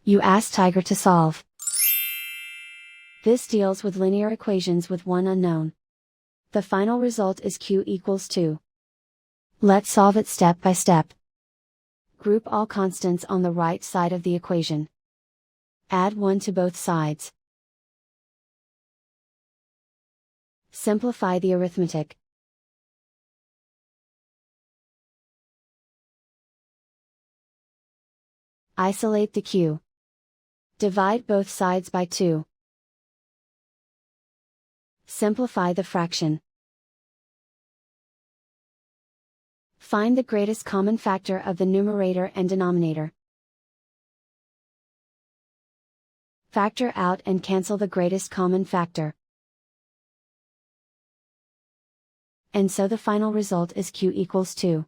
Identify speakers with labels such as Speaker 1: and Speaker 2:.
Speaker 1: You ask Tiger to solve. This deals with linear equations with one unknown. The final result is q equals 2. Let's solve it step by step. Group all constants on the right side of the equation. Add 1 to both sides. Simplify the arithmetic. Isolate the q. Divide both sides by 2. Simplify the fraction. Find the greatest common factor of the numerator and denominator. Factor out and cancel the greatest common factor. And so the final result is q equals 2.